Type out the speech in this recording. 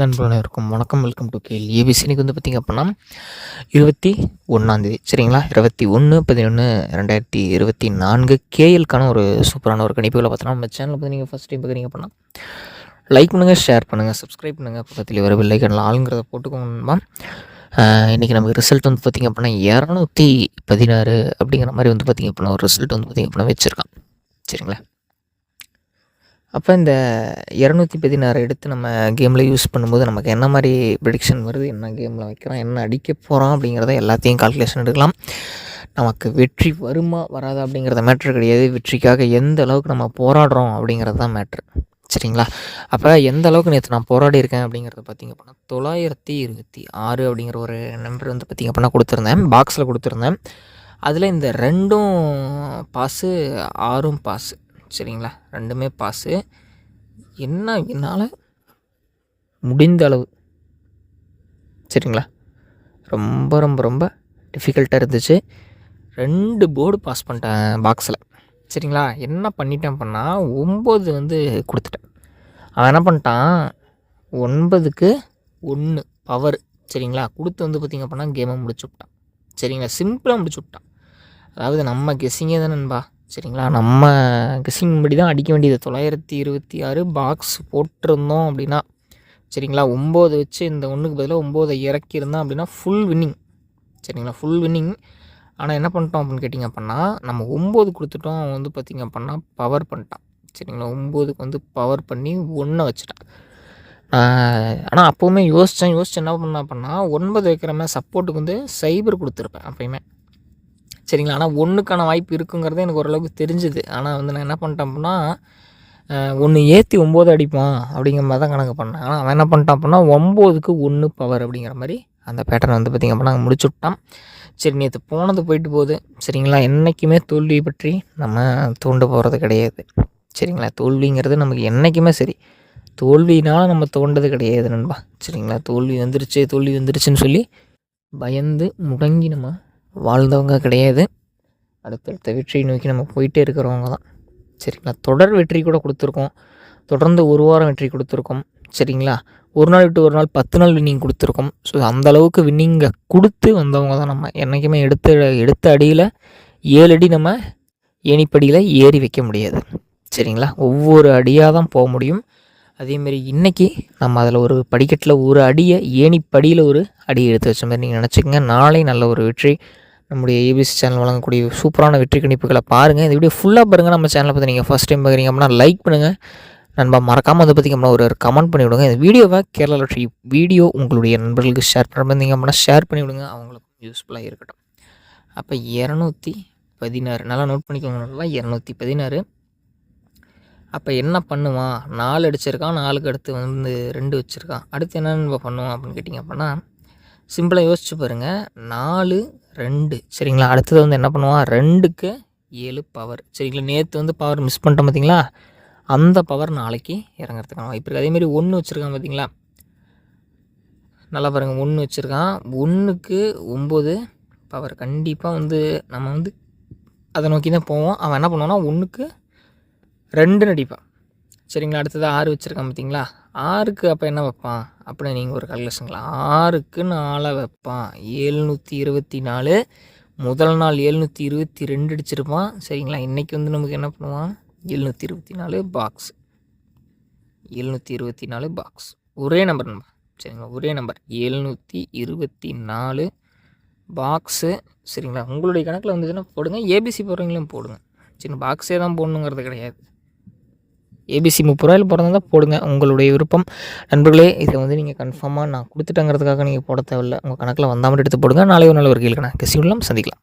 நண்பர்கள் அனைவருக்கும் வணக்கம். Welcome to KL ABC. இன்னைக்கு வந்து பார்த்திங்க அப்படின்னா 21 சரிங்களா, 21/11/2024 கேஎல்கான ஒரு சூப்பரான ஒரு கணிப்புகளை பார்த்தோன்னா நம்ம சேனலில் பார்த்து நீங்கள் ஃபஸ்ட் டைம் பார்க்குறீங்க அப்படின்னா லைக் பண்ணுங்கள், ஷேர் பண்ணுங்கள், சப்ஸ்கிரைப் பண்ணுங்கள், பக்கத்தில் வர பெல்லைக்கனில் ஆளுங்கிறத போட்டுக்கோங்கம்மா. இன்றைக்கி நமக்கு ரிசல்ட் வந்து பார்த்திங்க அப்படின்னா 216 அப்படிங்கிற மாதிரி வந்து பார்த்திங்க அப்படின்னா ஒரு ரிசல்ட் வந்து பார்த்திங்க அப்படின்னா வச்சுருக்கான். சரிங்களா, அப்போ இந்த 216 எடுத்து நம்ம கேமில் யூஸ் பண்ணும்போது நமக்கு என்ன மாதிரி ப்ரெடிக்ஷன் வருது, என்ன கேமில் வைக்கிறோம், என்ன அடிக்க போகிறோம் அப்படிங்கிறத எல்லாத்தையும் கால்குலேஷன் எடுக்கலாம். நமக்கு வெற்றி வருமா வராதா அப்படிங்கிறத மேட்ரு கிடையாது. வெற்றிக்காக எந்த அளவுக்கு நம்ம போராடுறோம் அப்படிங்கிறது தான் மேட்ரு. சரிங்களா, அப்போ எந்த அளவுக்கு நேற்று நான் போராடி இருக்கேன் அப்படிங்கிறத பார்த்திங்க அப்படின்னா 926 அப்படிங்கிற ஒரு நம்பர் வந்து பார்த்திங்க அப்படின்னா கொடுத்துருந்தேன், பாக்ஸில் கொடுத்துருந்தேன். அதில் இந்த 2ம் பாஸு, 6ம் பாஸு. சரிங்களா, 2மே பாஸு. என்ன என்னால் முடிந்த அளவு சரிங்களா, ரொம்ப ரொம்ப ரொம்ப டிஃபிகல்ட்டாக இருந்துச்சு. 2 போர்டு பாஸ் பண்ணிட்டேன் பாக்ஸில். சரிங்களா, என்ன பண்ணிட்டேன் அப்படின்னா 9 வந்து கொடுத்துட்டேன். அவன் என்ன பண்ணிட்டான், 9க்கு 1 பவர். சரிங்களா, கொடுத்து வந்து பார்த்திங்க அப்படின்னா கேமை முடிச்சு விட்டான். சரிங்களா, சிம்பிளாக முடிச்சு விட்டான். அதாவது நம்ம கெஸ்ஸிங்கே தான் நண்பா. சரிங்களா, நம்ம கெஸ்ஸிங் படி தான் அடிக்க வேண்டியது. 926 பாக்ஸ் போட்டிருந்தோம் அப்படின்னா சரிங்களா, 9 வச்சு இந்த 1க்கு பதிலாக 9 இறக்கியிருந்தோம் அப்படின்னா ஃபுல் வின்னிங். சரிங்களா, ஃபுல் வின்னிங். ஆனால் என்ன பண்ணிட்டோம் அப்படின்னு கேட்டிங்க அப்படின்னா நம்ம 9 கொடுத்துட்டோம், அவன் வந்து பார்த்திங்க அப்படின்னா பவர் பண்ணிட்டான். சரிங்களா, 9க்கு வந்து பவர் பண்ணி 1 வச்சுட்டான். ஆனால் அப்போவுமே யோசித்து என்ன பண்ணேன் அப்படின்னா 9 வைக்கிற மாதிரி சப்போர்ட்டுக்கு வந்து சைபர் கொடுத்துருப்பேன் அப்போயுமே. சரிங்களா, ஆனால் 1க்கான வாய்ப்பு இருக்குங்கிறது எனக்கு ஓரளவுக்கு தெரிஞ்சுது. ஆனால் வந்து நான் என்ன பண்ணிட்டேன் அப்படின்னா 1 ஏற்றி 9 அடிப்பான் அப்படிங்கிற மாதிரி தான் கணக்கு பண்ணேன். ஆனால் அவன் என்ன பண்ணிட்டான் அப்படின்னா 9க்கு 1 பவர் அப்படிங்கிற மாதிரி அந்த பேட்டர்ன் வந்து பார்த்திங்க அப்படின்னா முடிச்சு விட்டான். சரி, நேற்று போனது போயிட்டு போகுது. சரிங்களா, என்றைக்குமே தோல்வி பற்றி நம்ம தூண்ட போகிறது கிடையாது. சரிங்களா, தோல்விங்கிறது நமக்கு என்றைக்குமே சரி, தோல்வினால் நம்ம தோண்டது கிடையாது நண்பா. சரிங்களா, தோல்வி வந்துருச்சுன்னு சொல்லி பயந்து முடங்கி நம்ம வாழ்ந்தவங்க கிடையாது. அடுத்தடுத்த வெற்றியை நோக்கி நம்ம போயிட்டே இருக்கிறவங்க தான். சரிங்களா, தொடர் வெற்றி கூட கொடுத்துருக்கோம், தொடர்ந்து ஒரு வாரம் வெற்றி கொடுத்துருக்கோம். சரிங்களா, ஒரு நாள் விட்டு ஒரு நாள் 10 நாள் வின்னிங் கொடுத்துருக்கோம். ஸோ அந்தளவுக்கு வின்னிங்கை கொடுத்து வந்தவங்க தான் நம்ம. என்றைக்குமே எடுத்த அடியில் 7 அடி நம்ம ஏணிப்படியில் ஏறி வைக்க முடியாது. சரிங்களா, ஒவ்வொரு அடியாக தான் போக முடியும். அதேமாரி இன்றைக்கி நம்ம அதில் ஒரு படிக்கட்டில் ஒரு அடியை, ஏணிப்படியில் ஒரு அடியை எடுத்து வச்ச மாதிரி நீங்கள் நினச்சிக்கங்க. நாளை நல்ல ஒரு வெற்றி நம்முடைய ஏபிசி சேனல் வழங்கக்கூடிய சூப்பரான வெற்றி கணிப்புகளை பாருங்கள். இந்த வீடியோ ஃபுல்லாக பாருங்கள். நம்ம சேனலை பற்றி நீங்கள் ஃபஸ்ட் டைம் பார்க்குறீங்க அப்படின்னா லைக் பண்ணுங்கள் நண்பா. மறக்காமல் வந்து பார்த்திங்க அப்படின்னா ஒரு கமெண்ட் பண்ணிவிடுங்க. இந்த வீடியோவை கேரளா வெற்றி வீடியோ உங்களுடைய நண்பர்களுக்கு ஷேர் பண்ணுறீங்க அப்படின்னா ஷேர் பண்ணிவிடுங்க, அவங்களுக்கும் யூஸ்ஃபுல்லாக இருக்கட்டும். அப்போ 216 நல்லா நோட் பண்ணிக்கோங்க நண்பா, 216. அப்போ என்ன பண்ணுவான், 4 அடிச்சிருக்கான், 4க்கு அடுத்து வந்து 2 வச்சுருக்கான். அடுத்து என்னென்னு பண்ணுவான் அப்படின்னு கேட்டிங்க அப்படின்னா சிம்பிளாக யோசிச்சு பாருங்கள். 4 2 சரிங்களா, அடுத்தது வந்து என்ன பண்ணுவான் 2க்கு 7 பவர். சரிங்களா, நேற்று வந்து பவர் மிஸ் பண்ணிட்டோம் பார்த்திங்களா, அந்த பவர் நாளைக்கு இறங்குறதுக்கான வாய்ப்பு இருக்குது. அதேமாரி 1 வச்சுருக்கான் பார்த்திங்களா, நல்லா பாருங்கள், 1 வச்சுருக்கான், 1க்கு 9 பவர். கண்டிப்பாக வந்து நம்ம வந்து அதை நோக்கி தான் போவோம். அவன் என்ன பண்ணுவான்னா 1க்கு 2 அடிப்பான். சரிங்களா, அடுத்தது 6 வச்சுருக்கான் பார்த்திங்களா, 6க்கு அப்போ என்ன வைப்பான் அப்படின்னு நீங்கள் ஒரு கால்குலேஷன்களா, 6க்கு 4 வைப்பான். 724. முதல் நாள் 722 அடிச்சிருப்பான். சரிங்களா, இன்றைக்கி வந்து நமக்கு என்ன பண்ணுவான் 724 பாக்ஸ். 724 பாக்ஸ் ஒரே நம்பர் நம்பர். சரிங்களா, ஒரே நம்பர் 724 பாக்ஸு. சரிங்களா, உங்களுடைய கணக்கில் வந்துச்சுன்னா போடுங்க, ஏபிசி போடுறவங்களும் போடுங்க. சரிங்களா, பாக்ஸே தான் போடணுங்கிறது கிடையாது. ஏபிசி 30 ரூபாயில் போடுறதா போடுங்க, உங்களுடைய விருப்பம் நண்பர்களே. இதை வந்து நீங்கள் கன்ஃபார்மாக நான் கொடுத்துட்டேங்கிறதுக்காக நீங்கள் போட தேவையில்லை, உங்கள் கணக்கில் வந்தாமல் எடுத்து போடுங்க. நாளை ஒரு நாள் ஒரு கேள்வி கணக்கு சந்திக்கலாம்.